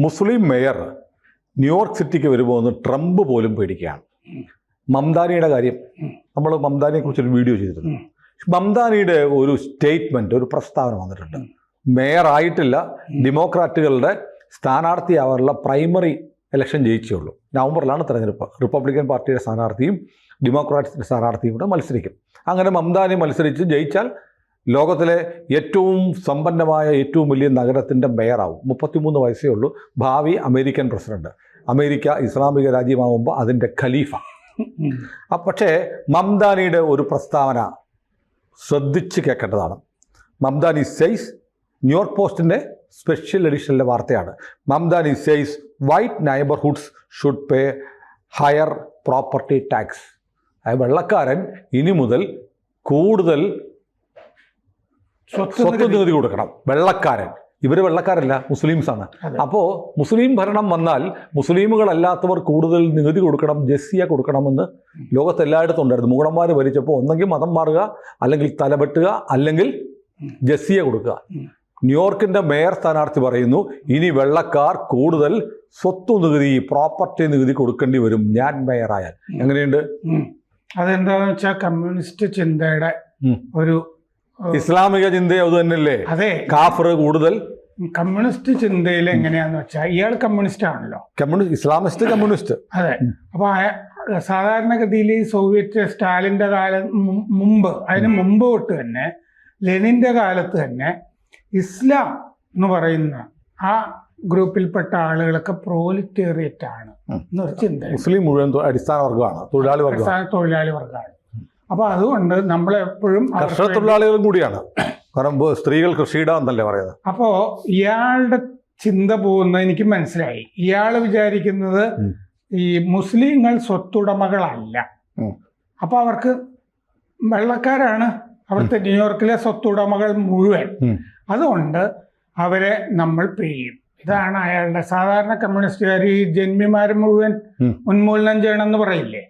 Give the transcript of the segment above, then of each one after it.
മുസ്ലിം mayor New York സിറ്റിക്ക് വരുമ്പോൾ ഒന്ന് ട്രംപ് പോലും പേടിക്കുകയാണ്. മംദാനിയുടെ കാര്യം നമ്മൾ മംദാനിയെ കുറിച്ചൊരു വീഡിയോ ചെയ്തിരുന്നു. മംദാനിയുടെ ഒരു സ്റ്റേറ്റ്മെന്റ്, ഒരു പ്രസ്താവന വന്നിട്ടുണ്ട്. മേയർ ആയിട്ടില്ല, ഡെമോക്രാറ്റുകളുടെ സ്ഥാനാർത്ഥിയാവാനുള്ള പ്രൈമറി ഇലക്ഷൻ ജയിച്ചേ ഉള്ളൂ. നവംബറിലാണ് തെരഞ്ഞെടുപ്പ്. റിപ്പബ്ലിക്കൻ പാർട്ടിയുടെ സ്ഥാനാർത്ഥിയും ഡെമോക്രാറ്റിൻ്റെ സ്ഥാനാർത്ഥിയും കൂടെ മത്സരിക്കും. അങ്ങനെ മംദാനി മത്സരിച്ച് ജയിച്ചാൽ ലോകത്തിലെ ഏറ്റവും സമ്പന്നമായ ഏറ്റവും വലിയ നഗരത്തിൻ്റെ മേയറാവും. 33 വയസ്സേ ഉള്ളൂ. ഭാവി അമേരിക്കൻ പ്രസിഡന്റ്. അമേരിക്ക ഇസ്ലാമിക രാജ്യമാകുമ്പോൾ അതിൻ്റെ ഖലീഫ. പക്ഷേ മംദാനിയുടെ ഒരു പ്രസ്താവന ശ്രദ്ധിച്ച് കേൾക്കേണ്ടതാണ്. മംദാനി സെയ്സ്, ന്യൂയോർക്ക് പോസ്റ്റിൻ്റെ സ്പെഷ്യൽ എഡിഷനിലെ വാർത്തയാണ്. Mamdani says white neighbourhoods should pay higher property tax. വെള്ളക്കാരൻ ഇനി മുതൽ കൂടുതൽ സ്വത്ത് നികുതി കൊടുക്കണം. വെള്ളക്കാരൻ, ഇവർ വെള്ളക്കാരല്ല, മുസ്ലിംസാണ്. അപ്പോൾ മുസ്ലിം ഭരണം വന്നാൽ മുസ്ലിമുകളല്ലാത്തവർ കൂടുതൽ നികുതി കൊടുക്കണം, ജസിയ കൊടുക്കണമെന്ന് ലോകത്തെല്ലായിടത്തും ഉണ്ടായിരുന്നു. മൂടന്മാർ ഭരിച്ചപ്പോൾ ഒന്നെങ്കിൽ മതം മാറുക, അല്ലെങ്കിൽ തലവെട്ടുക, അല്ലെങ്കിൽ ജസിയ കൊടുക്കുക. ന്യൂയോർക്കിൻ്റെ മേയർ സ്ഥാനാർത്ഥി പറയുന്നു, ഇനി വെള്ളക്കാർ കൂടുതൽ സ്വത്ത് നികുതി, പ്രോപ്പർട്ടി നികുതി കൊടുക്കേണ്ടി വരും ഞാൻ മേയറായാൽ. എങ്ങനെയുണ്ട്? അതെന്താന്ന് വെച്ചാൽ കമ്മ്യൂണിസ്റ്റ് ചിന്തയുടെ ഒരു ഇസ്ലാമിക ചിന്ത അത് തന്നെയല്ലേ? അതെ, കാഫർ കൂടുതൽ കമ്മ്യൂണിസ്റ്റ് ചിന്തയിൽ എങ്ങനെയാന്ന് വെച്ചാൽ ഇയാൾ കമ്മ്യൂണിസ്റ്റ് ആണല്ലോ, ഇസ്ലാമിസ്റ്റ് കമ്മ്യൂണിസ്റ്റ്. അതെ. അപ്പൊ സാധാരണഗതിയിൽ സോവിയറ്റ് സ്റ്റാലിന്റെ മുമ്പ്, അതിന് മുമ്പ് തൊട്ട് തന്നെ ലെനിന്റെ കാലത്ത് തന്നെ ഇസ്ലാം എന്ന് പറയുന്ന ആ ഗ്രൂപ്പിൽപ്പെട്ട ആളുകളൊക്കെ പ്രോലിറ്റേറിയറ്റ് ആണ് എന്നൊരു ചിന്ത. മുസ്ലിം മുഴുവൻ അടിസ്ഥാന വർഗമാണ്, തൊഴിലാളി വർഗമാണ്. അപ്പൊ അതുകൊണ്ട് നമ്മളെപ്പോഴും കർഷക തൊഴിലാളികളും കൂടിയാണ്. കാരണം സ്ത്രീകൾ കൃഷിയിടാന്നല്ലേ പറയുന്നത്. അപ്പോ ഇയാളുടെ ചിന്ത പോകുന്നത് എനിക്ക് മനസ്സിലായി. ഇയാൾ വിചാരിക്കുന്നത് ഈ മുസ്ലിങ്ങൾ സ്വത്തുടമകളല്ല, അപ്പൊ അവർക്ക് വെള്ളക്കാരാണ് അവിടുത്തെ ന്യൂയോർക്കിലെ സ്വത്തുടമകൾ മുഴുവൻ, അതുകൊണ്ട് അവരെ നമ്മൾ പിഴിയും. ഇതാണ് അയാളുടെ. സാധാരണ കമ്മ്യൂണിസ്റ്റുകാർ ഈ ജന്മിമാരെ മുഴുവൻ ഉന്മൂലനം ചെയ്യണമെന്ന് പറയില്ലേ,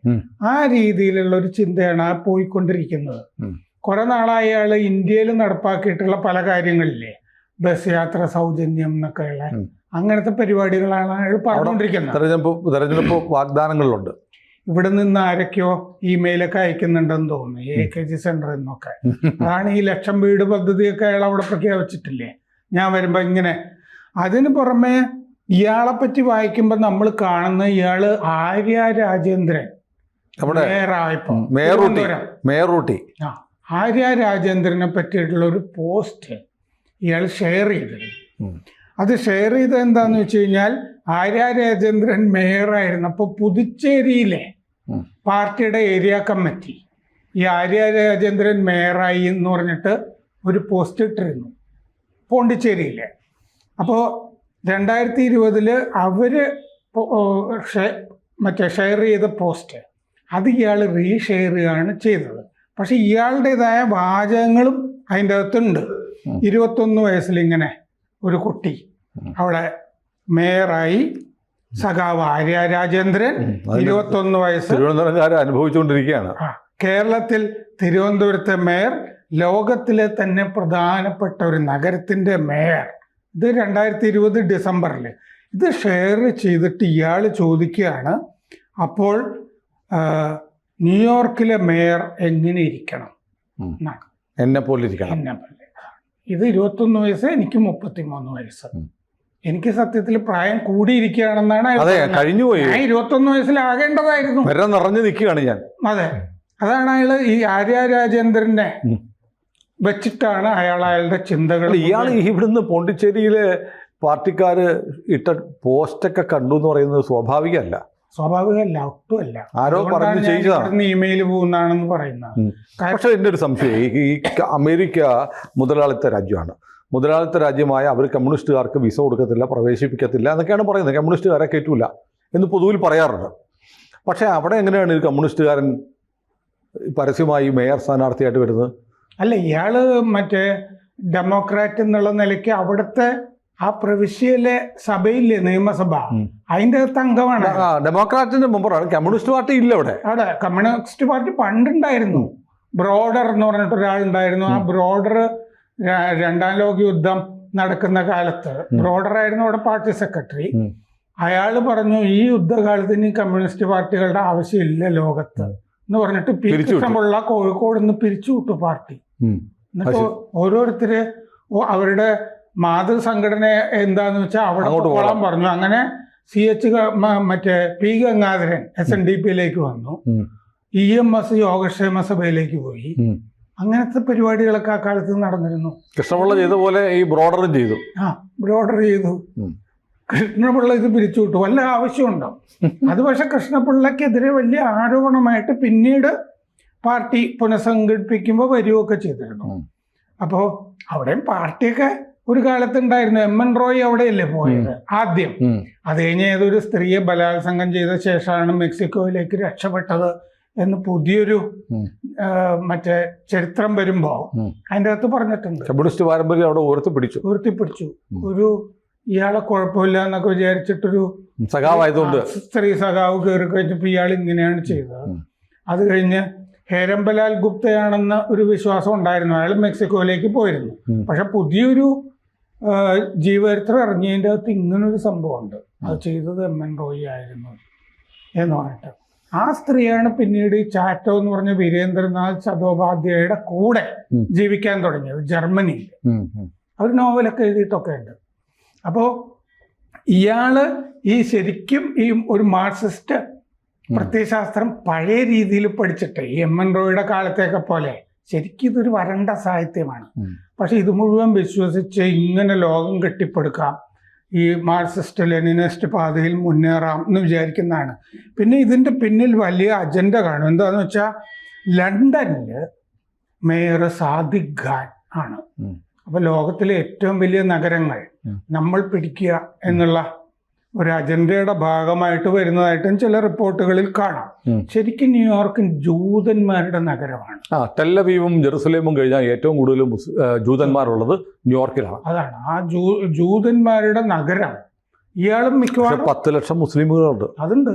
ആ രീതിയിലുള്ള ഒരു ചിന്തയാണ് ആ പോയിക്കൊണ്ടിരിക്കുന്നത്. കുറെ നാളായി അയാൾ ഇന്ത്യയിൽ നടപ്പാക്കിയിട്ടുള്ള പല കാര്യങ്ങളില്ലേ, ബസ് യാത്ര സൗജന്യം എന്നൊക്കെയുള്ള അങ്ങനത്തെ പരിപാടികളാണ് അയാൾ പറഞ്ഞുകൊണ്ടിരിക്കുന്നത്. തെരഞ്ഞെടുപ്പ് വാഗ്ദാനങ്ങളിലുണ്ട്. ഇവിടെ നിന്ന് ആരൊക്കെയോ ഇമെയിലൊക്കെ അയക്കുന്നുണ്ടെന്ന് തോന്നുന്നു, AKG സെന്ററിൽ നിന്നൊക്കെ. അതാണ് ഈ 1,00,000 വീട് പദ്ധതിയൊക്കെ അയാൾ അവിടെ പ്രഖ്യാപിച്ചിട്ടില്ലേ. ഞാൻ വരുമ്പോ ഇങ്ങനെ. അതിന് പുറമെ ഇയാളെ പറ്റി വായിക്കുമ്പോൾ നമ്മൾ കാണുന്ന ഇയാള് ആര്യ രാജേന്ദ്രൻ ആര്യ രാജേന്ദ്രനെ പറ്റിയിട്ടുള്ള ഒരു പോസ്റ്റ് ഇയാൾ ഷെയർ ചെയ്തിരുന്നു. അത് ഷെയർ ചെയ്തത് എന്താന്ന് വെച്ച് കഴിഞ്ഞാൽ, ആര്യ രാജേന്ദ്രൻ മേയറായിരുന്നപ്പോൾ പുതുച്ചേരിയിലെ പാർട്ടിയുടെ ഏരിയ കമ്മിറ്റി ഈ ആര്യ രാജേന്ദ്രൻ മേയറായി എന്ന് പറഞ്ഞിട്ട് ഒരു പോസ്റ്റ് ഇട്ടിരുന്നു പോണ്ടിച്ചേരിയിലെ. അപ്പോൾ 2020 അവര് ഷെയർ ചെയ്ത പോസ്റ്റ് അത് ഇയാൾ റീഷെയർ ചെയ്യുകയാണ് ചെയ്തത്. പക്ഷെ ഇയാളുടേതായ വാചകങ്ങളും അതിൻ്റെ അകത്തുണ്ട്. 21 വയസ്സിലിങ്ങനെ ഒരു കുട്ടി അവിടെ മേയറായി, സഖാവ് ആര്യ രാജേന്ദ്രൻ 21 വയസ്സ് അനുഭവിച്ചുകൊണ്ടിരിക്കുകയാണ്. കേരളത്തിൽ തിരുവനന്തപുരത്തെ മേയർ, ലോകത്തിലെ തന്നെ പ്രധാനപ്പെട്ട ഒരു നഗരത്തിൻ്റെ മേയർ. ഇത് 2020 ഡിസംബറിൽ ഇത് ഷെയർ ചെയ്തിട്ട് ഇയാൾ ചോദിക്കുകയാണ്, അപ്പോൾ ന്യൂയോർക്കിലെ മേയർ എങ്ങനെ ഇരിക്കണം എന്നാണ്. എന്നെ പോലെ ഇരിക്കണം. ഇത് 21 വയസ്സ്, എനിക്ക് 33 വയസ്സ്. എനിക്ക് സത്യത്തിൽ പ്രായം കൂടിയിരിക്കുകയാണെന്നാണ് കഴിഞ്ഞുപോയി. ഞാൻ 21 വയസ്സിലാകേണ്ടതായിരുന്നു. നിറഞ്ഞു നിൽക്കുകയാണ് ഞാൻ. അതെ, അതാണ് അയാള് ഈ ആര്യ രാജേന്ദ്രനെ വെച്ചിട്ടാണ് അയാളുടെ ചിന്തകൾ. ഇയാൾ ഇവിടുന്ന് പോണ്ടിച്ചേരിയിലെ പാർട്ടിക്കാര് ഇട്ട പോസ്റ്റൊക്കെ കണ്ടു എന്ന് പറയുന്നത് സ്വാഭാവികമല്ല, ഒട്ടുമല്ല. ആരോ പറഞ്ഞു ചെയ്തതാണ്, ഇമെയിൽ പോകുന്നതാണെന്ന് പറയുന്നത്. പക്ഷെ എൻ്റെ ഒരു സംശയം, ഈ അമേരിക്ക മുതലാളിത്ത രാജ്യമാണ്. മുതലാളിത്ത രാജ്യമായ അവർ കമ്മ്യൂണിസ്റ്റുകാർക്ക് വിസ കൊടുക്കത്തില്ല, പ്രവേശിപ്പിക്കത്തില്ല എന്നൊക്കെയാണ് പറയുന്നത്. കമ്മ്യൂണിസ്റ്റുകാരെ കയറ്റൂല എന്ന് പൊതുവിൽ പറയാറുണ്ട്. പക്ഷേ അവിടെ എങ്ങനെയാണ് ഒരു കമ്മ്യൂണിസ്റ്റുകാരൻ പരസ്യമായി മേയർ സ്ഥാനാർത്ഥിയായിട്ട് വരുന്നത്? അല്ല, ഇയാള് മറ്റേ ഡെമോക്രാറ്റ് എന്നുള്ള നിലയ്ക്ക് അവിടുത്തെ ആ പ്രവിശ്യയിലെ സഭയില്ലേ, നിയമസഭ, അതിൻ്റെ അകത്ത് അംഗമാണ്. ഡെമോക്രാറ്റിന്റെ മെമ്പറാണ്. കമ്മ്യൂണിസ്റ്റ് പാർട്ടി ഇല്ല അവിടെ. അവിടെ കമ്മ്യൂണിസ്റ്റ് പാർട്ടി പണ്ടുണ്ടായിരുന്നു. ബ്രോഡർ എന്ന് പറഞ്ഞിട്ട് ഒരാളുണ്ടായിരുന്നു. ആ ബ്രോഡർ 2ാം ലോക യുദ്ധം നടക്കുന്ന കാലത്ത് ബ്രോഡറായിരുന്നു അവിടെ പാർട്ടി സെക്രട്ടറി. ഉം. അയാൾ പറഞ്ഞു ഈ യുദ്ധകാലത്ത് ഇനി കമ്മ്യൂണിസ്റ്റ് പാർട്ടികളുടെ ആവശ്യമില്ല ലോകത്ത് എന്ന് പറഞ്ഞിട്ട് പി കൃഷ്ണപിള്ള കോഴിക്കോട് നിന്ന് പിരിച്ചുവിട്ടു പാർട്ടി. എന്നിട്ട് ഓരോരുത്തര് അവരുടെ മാതൃസംഘടന എന്താന്ന് വെച്ചാൽ അവിടെ പോകാൻ പറഞ്ഞു. അങ്ങനെ CH മറ്റേ പി ഗംഗാധരൻ SNDP-യിലേക്ക് വന്നു. EMS യോഗക്ഷേമ സഭയിലേക്ക് പോയി. അങ്ങനത്തെ പരിപാടികളൊക്കെ ആ കാലത്ത് നടന്നിരുന്നു. കൃഷ്ണപിള്ള ചെയ്ത പോലെ ഈ ബ്രോഡറും ചെയ്തു. ബ്രോഡർ ചെയ്തു. കൃഷ്ണപിള്ള ഇത് പിരിച്ചുവിട്ടു. വല്ല ആവശ്യമുണ്ടോ? അത് പക്ഷെ കൃഷ്ണപിള്ളക്കെതിരെ വലിയ ആരോപണമായിട്ട് പിന്നീട് പാർട്ടി പുനഃസംഘടിപ്പിക്കുമ്പോൾ വരികയൊക്കെ ചെയ്തിരുന്നു. അപ്പോൾ അവിടെയും പാർട്ടിയൊക്കെ ഒരു കാലത്തുണ്ടായിരുന്നു. MN റോയ് അവിടെയല്ലേ പോയത് ആദ്യം. അത് കഴിഞ്ഞ് ഏതൊരു സ്ത്രീയെ ബലാത്സംഗം ചെയ്ത ശേഷമാണ് മെക്സിക്കോയിലേക്ക് രക്ഷപ്പെട്ടത് എന്ന് പുതിയൊരു മറ്റേ ചരിത്രം വരുമ്പോ അതിൻ്റെ അകത്ത് പറഞ്ഞിട്ടുണ്ട്. കമ്മ്യൂണിസ്റ്റ് പാരമ്പര്യം അവിടെ ഉയർത്തിപ്പിടിച്ചു. ഒരു ഇയാളെ കുഴപ്പമില്ല എന്നൊക്കെ വിചാരിച്ചിട്ടൊരു സഖാവായതുകൊണ്ട് സ്ത്രീ സഖാവ് കയറി കഴിഞ്ഞപ്പോൾ ഇയാൾ ഇങ്ങനെയാണ് ചെയ്തത്. അത് കഴിഞ്ഞ് ഹേരംബലാൽ ഗുപ്തയാണെന്ന് ഒരു വിശ്വാസം ഉണ്ടായിരുന്നു. അയാൾ മെക്സിക്കോയിലേക്ക് പോയിരുന്നു. പക്ഷെ പുതിയൊരു ജീവചരിത്രം ഇറങ്ങിയതിൻ്റെ അകത്ത് ഇങ്ങനൊരു സംഭവമുണ്ട്. അത് ചെയ്തത് MN റോയ് ആയിരുന്നു എന്ന് പറഞ്ഞിട്ട് ആ സ്ത്രീയാണ് പിന്നീട് ഈ ചാറ്റോ എന്ന് പറഞ്ഞ വീരേന്ദ്രനാഥ് ചതോപാധ്യായയുടെ കൂടെ ജീവിക്കാൻ തുടങ്ങിയത് ജർമ്മനിയിൽ. അവർ നോവലൊക്കെ എഴുതിയിട്ടൊക്കെ ഉണ്ട്. അപ്പോൾ ഇയാള് ഈ ശരിക്കും ഈ ഒരു മാർക്സിസ്റ്റ് പ്രത്യയശാസ്ത്രം പഴയ രീതിയിൽ പഠിച്ചിട്ട് ഈ MN റോയുടെ കാലത്തെയൊക്കെ പോലെ ശരിക്കും ഇതൊരു വരണ്ട സാഹിത്യമാണ്. പക്ഷെ ഇത് മുഴുവൻ വിശ്വസിച്ച് ഇങ്ങനെ ലോകം കെട്ടിപ്പടുക്കാം, ഈ മാർക്സിസ്റ്റ് ലെനിനിസ്റ്റ് പാതയിൽ മുന്നേറാം എന്ന് വിചാരിക്കുന്നതാണ്. പിന്നെ ഇതിൻ്റെ പിന്നിൽ വലിയ അജണ്ട കാണും. എന്താണെന്ന് വെച്ചാൽ ലണ്ടനിൽ മേയർ സാദിഖ് ഖാൻ ആണ്. അപ്പോൾ ലോകത്തിലെ ഏറ്റവും വലിയ നഗരങ്ങൾ നമ്മൾ പിടിക്കുക എന്നുള്ള ഒരു അജണ്ടയുടെ ഭാഗമായിട്ട് വരുന്നതായിട്ടും ചില റിപ്പോർട്ടുകളിൽ കാണാം. ശരിക്കും ന്യൂയോർക്ക് ജൂതന്മാരുടെ നഗരമാണ്. ടെല്ലവീവും ജെറുസലേമും കഴിഞ്ഞാൽ ഏറ്റവും കൂടുതൽ ജൂതന്മാരുള്ളത് ന്യൂയോർക്കിലാണ്. അതാണ് ആ ജൂതന്മാരുടെ നഗരം. ഇയാളും മിക്കവാറും 10 ലക്ഷം മുസ്ലിമുകളുണ്ട്. അതുണ്ട്.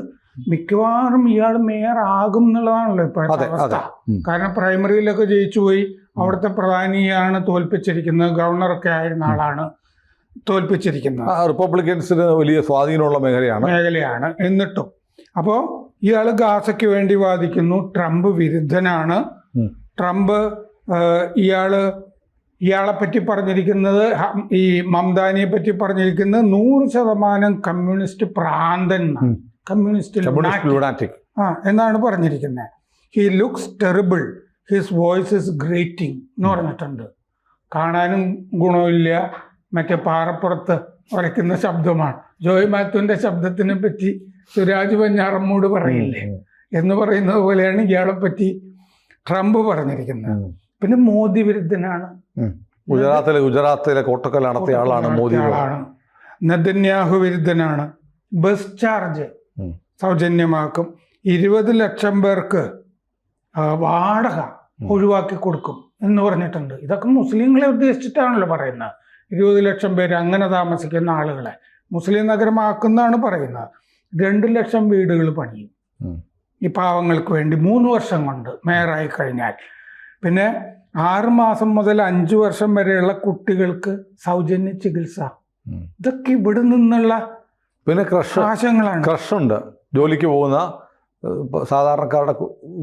മിക്കവാറും ഇയാൾ മേയർ ആകും എന്നുള്ളതാണല്ലോ ഇപ്പോഴത്തെ അവസ്ഥ. കാരണം പ്രൈമറിയിലൊക്കെ ജയിച്ചു പോയി. അവിടുത്തെ പ്രധാനിയാണ് തോൽപ്പിച്ചിരിക്കുന്നത്. ഗവർണറൊക്കെ ആയിരുന്ന ആളാണ് തോൽപ്പിച്ചിരിക്കുന്നത്. റിപ്പബ്ലിക്കൻസിന് വലിയ സ്വാധീനമുള്ള മേഖലയാണ്. എന്നിട്ടും അപ്പോൾ ഇയാൾ ഗാസയ്ക്ക് വേണ്ടി വാദിക്കുന്നു. ട്രംപ് വിരുദ്ധനാണ്. ട്രംപ് ഇയാളെ പറ്റി പറഞ്ഞിരിക്കുന്നത്, ഈ മംദാനിയെ പറ്റി പറഞ്ഞിരിക്കുന്നത് 100% കമ്മ്യൂണിസ്റ്റ് പ്രാന്തൻ, കമ്മ്യൂണിസ്റ്റ് ലുനാറ്റിക് എന്നാണ് പറഞ്ഞിരിക്കുന്നത്. He looks terrible, his voice is grating എന്ന് പറഞ്ഞിട്ടുണ്ട്. കാണാനും ഗുണമില്ല, മറ്റേ പാറപ്പുറത്ത് ഉരയ്ക്കുന്ന ശബ്ദമാണ്. ജോയ് മാത്യുവിൻ്റെ ശബ്ദത്തിനെ പറ്റി സുരാജ് വെഞ്ഞാറമ്മൂട് പറയില്ലേ എന്ന് പറയുന്നത് പോലെയാണ് ഇയാളെ പറ്റി ട്രംപ് പറഞ്ഞിരിക്കുന്നത്. പിന്നെ മോദി വിരുദ്ധനാണ്. ഗുജറാത്തിലെ കോട്ടക്കൽ നടത്തിയ ആളാണ് മോദി. നെതന്യാഹു വിരുദ്ധനാണ്. ബസ് ചാർജ് സൗജന്യമാക്കും. 20 ലക്ഷം പേർക്ക് വാടക ഒഴിവാക്കി കൊടുക്കും എന്ന് പറഞ്ഞിട്ടുണ്ട്. ഇതൊക്കെ മുസ്ലിങ്ങളെ ഉദ്ദേശിച്ചിട്ടാണല്ലോ പറയുന്നത്. 20 ലക്ഷം പേര് അങ്ങനെ താമസിക്കുന്ന ആളുകളെ മുസ്ലിം നഗരമാക്കുന്നതാണ് പറയുന്നത്. 2 ലക്ഷം വീടുകൾ പണിയും ഈ പാവങ്ങൾക്ക് വേണ്ടി 3 വർഷം കൊണ്ട് മേയറായി കഴിഞ്ഞാൽ. പിന്നെ 6 മാസം മുതൽ 5 വർഷം വരെയുള്ള കുട്ടികൾക്ക് സൗജന്യ ചികിത്സ. ഇതൊക്കെ ഇവിടെ നിന്നുള്ള പിന്നെ ആശയങ്ങളാണ്. ക്രഷുണ്ട്. ജോലിക്ക് പോകുന്ന സാധാരണക്കാരുടെ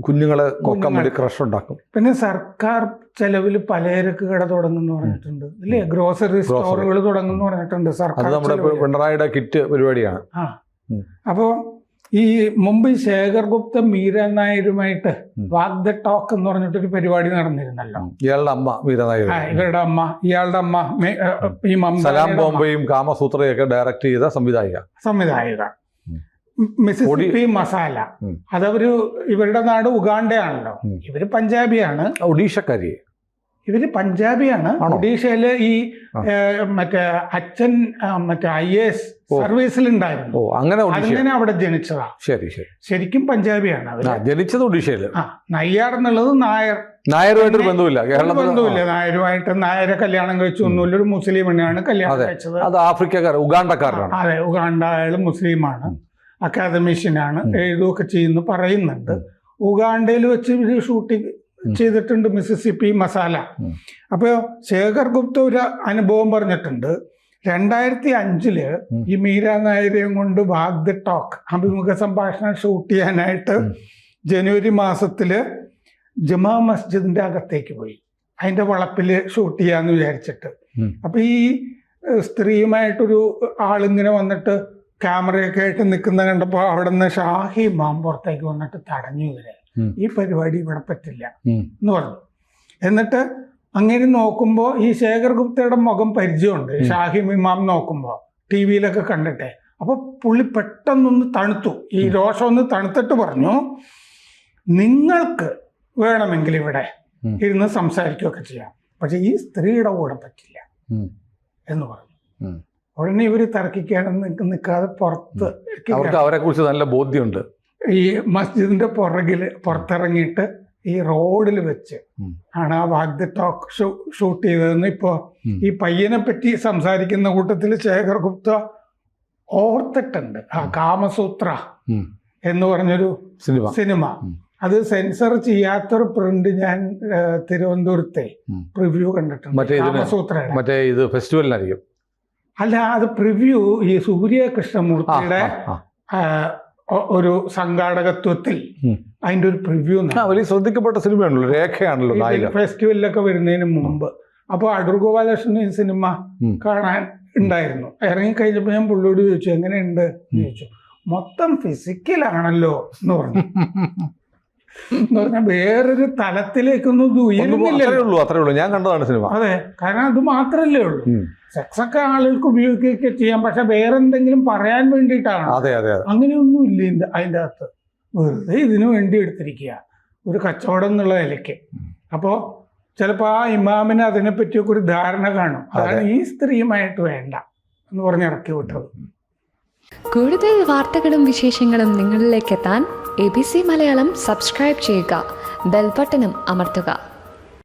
കുഞ്ഞുങ്ങളെ കൊക്കാൻ വേണ്ടി ക്രഷ് ഉണ്ടാക്കും. പിന്നെ സർക്കാർ ചെലവിൽ പലചരക്ക് കട തുടങ്ങുന്നു പറഞ്ഞിട്ടുണ്ട് അല്ലേ? ഗ്രോസറി സ്റ്റോറുകൾ തുടങ്ങുന്നു പറഞ്ഞിട്ടുണ്ട് സർക്കാർ. നമ്മുടെ പിണറായിയുടെ കിറ്റ് പരിപാടിയാണ്. അപ്പോൾ ഈ മുമ്പ് ശേഖർ ഗുപ്ത മീര നായരുമായിട്ട് വാക് ദ ടോക്ക് എന്ന് പറഞ്ഞിട്ടൊരു പരിപാടി നടന്നിരുന്നല്ലോ. ഇയാളുടെ അമ്മ മീര നായർ, ഇവരുടെ അമ്മ, ഇയാളുടെ അമ്മ ഈ സലാം ബോംബെയും കാമസൂത്രയൊക്കെ ഡയറക്ട് ചെയ്ത സംവിധായിക മിസിസിപ്പി മസാല. അതവര് ഇവരുടെ നാട് ഉഗാണ്ടയാണല്ലോ. ഇവര് പഞ്ചാബിയാണ്. ഒഡീഷക്കാരി. ഇവര് പഞ്ചാബിയാണ്. ഒഡീഷയില് ഈ മറ്റേ അച്ഛൻ മറ്റേ IAS സർവീസിലുണ്ടായിരുന്നു. അങ്ങനെ അവിടെ ജനിച്ചതാ. ശരിക്കും പഞ്ചാബിയാണ് അവര്. ജനിച്ചത് ഒഡീഷയില്. നയ്യാർ എന്നുള്ളത് നായരുമായിട്ട് ബന്ധമില്ല. നായരുമായിട്ട് നായരെ കല്യാണം കഴിച്ചു ഒന്നുമില്ല. ഒരു മുസ്ലിം പെണ്ണാണ് കല്യാണം കഴിച്ചത്. അത് ആഫ്രിക്കക്കാരൻ, ഉഗാണ്ടക്കാരനാണ്. അതെ, ഉഗാണ്ട. അയാൾ മുസ്ലിമാണ്, അക്കാദമിഷ്യനാണ്, എഴുതുകയൊക്കെ ചെയ്യുന്നു പറയുന്നുണ്ട്. ഉഗാണ്ടയിൽ വെച്ച് ഷൂട്ടിംഗ് ചെയ്തിട്ടുണ്ട് മിസിസിപ്പി മസാല. അപ്പോൾ ശേഖർ ഗുപ്ത ഒരു അനുഭവം പറഞ്ഞിട്ടുണ്ട്. 2005 ഈ മീര നായരെയും കൊണ്ട് വാഗ് ദി ടോക്ക് അഭിമുഖ സംഭാഷണം ഷൂട്ട് ചെയ്യാനായിട്ട് ജനുവരി മാസത്തില് ജമാ മസ്ജിദിന്റെ അകത്തേക്ക് പോയി. അതിന്റെ വളപ്പിൽ ഷൂട്ട് ചെയ്യാന്ന് വിചാരിച്ചിട്ട്. അപ്പൊ ഈ സ്ത്രീയുമായിട്ടൊരു ആളിങ്ങനെ വന്നിട്ട് ക്യാമറയൊക്കെ ആയിട്ട് നിൽക്കുന്ന കണ്ടപ്പോൾ അവിടെ നിന്ന് ഷാഹി ഇമാം പുറത്തേക്ക് വന്നിട്ട് തടഞ്ഞു. ഇവരെ ഈ പരിപാടി ഇവിടെ പറ്റില്ല എന്ന് പറഞ്ഞു. എന്നിട്ട് അങ്ങനെ നോക്കുമ്പോൾ ഈ ശേഖർ ഗുപ്തയുടെ മുഖം പരിചയമുണ്ട്. ഷാഹി ഇമാം നോക്കുമ്പോൾ ടി വിയിലൊക്കെ കണ്ടിട്ടെ. അപ്പൊ പുള്ളി പെട്ടെന്നൊന്ന് തണുത്തു. ഈ രോഷം ഒന്ന് തണുത്തിട്ട് പറഞ്ഞു, നിങ്ങൾക്ക് വേണമെങ്കിൽ ഇവിടെ ഇരുന്ന് സംസാരിക്കുകയൊക്കെ ചെയ്യാം, പക്ഷെ ഈ സ്ത്രീയുടെ കൂടെ പറ്റില്ല എന്ന് പറഞ്ഞു. ഉടനെ ഇവര് തർക്കിക്കാനൊന്നും നിൽക്കാതെ പുറത്ത് അവരെ കുറിച്ച് നല്ല ബോധ്യമുണ്ട്. ഈ മസ്ജിദിന്റെ പുറത്തിറങ്ങിയിട്ട് ഈ റോഡിൽ വെച്ച് ആണ് ആ വാഗ് ദി ടോക്ക് ഷൂട്ട് ചെയ്തതെന്ന് ഇപ്പോ ഈ പയ്യനെ പറ്റി സംസാരിക്കുന്ന കൂട്ടത്തിൽ ശേഖർ ഗുപ്ത ഓർത്തിട്ടുണ്ട്. ആ കാമസൂത്ര എന്ന് പറഞ്ഞൊരു സിനിമ, അത് സെൻസർ ചെയ്യാത്തൊരു പ്രിന്റ് ഞാൻ തിരുവനന്തപുരത്തെ പ്രിവ്യൂ കണ്ടിട്ടുണ്ട്. കാമസൂത്രയുടെ മറ്റേ ഇത് ഫെസ്റ്റിവലിനായിരിക്കും. അല്ല, അത് പ്രിവ്യൂ ഈ സൂര്യ കൃഷ്ണമൂർത്തിയുടെ ഒരു സംഘാടകത്വത്തിൽ അതിന്റെ ഒരു പ്രിവ്യൂ വലിയ ശ്രദ്ധിക്കപ്പെട്ട സിനിമയാണല്ലോ, രേഖയാണല്ലോ ഫെസ്റ്റിവലിലൊക്കെ വരുന്നതിന് മുമ്പ്. അപ്പോൾ അടൂർ ഗോപാലകൃഷ്ണൻ ഈ സിനിമ കാണാൻ ഉണ്ടായിരുന്നു. ഇറങ്ങിക്കഴിഞ്ഞപ്പോൾ ഞാൻ പുള്ളിയോട് ചോദിച്ചു എങ്ങനെയുണ്ട് എന്ന് ചോദിച്ചു. മൊത്തം ഫിസിക്കലാണല്ലോ എന്ന് പറഞ്ഞു. എന്ന് പറഞ്ഞാൽ വേറൊരു തലത്തിലേക്കൊന്നും ഇത് ഉയരുന്നില്ല. ഞാൻ കണ്ടതാണ് സിനിമ. അതെ, കാരണം അത് മാത്രല്ലേ ഉള്ളൂ. സെക്സ് ഒക്കെ ആളുകൾക്ക് ഉപയോഗിക്കുകയൊക്കെ ചെയ്യാം, പക്ഷെ വേറെന്തെങ്കിലും പറയാൻ വേണ്ടിയിട്ടാണ്. അങ്ങനെയൊന്നും ഇല്ല അതിൻ്റെ അകത്ത്. വെറുതെ ഇതിനു വേണ്ടി എടുത്തിരിക്കുക, ഒരു കച്ചവടം എന്നുള്ള നിലയ്ക്ക്. അപ്പോൾ ചിലപ്പോൾ ആ ഇമാമിന് അതിനെപ്പറ്റിയൊക്കെ ഒരു ധാരണ കാണും. അതാണ് ഈ സ്ത്രീയുമായിട്ട് വേണ്ട എന്ന് പറഞ്ഞ് ഇറക്കി വിട്ടത്. കൂടുതൽ വാർത്തകളും വിശേഷങ്ങളും നിങ്ങളിലേക്ക് എത്താൻ ABC മലയാളം സബ്സ്ക്രൈബ് ചെയ്യുക, ബെൽബട്ടനും അമർത്തുക.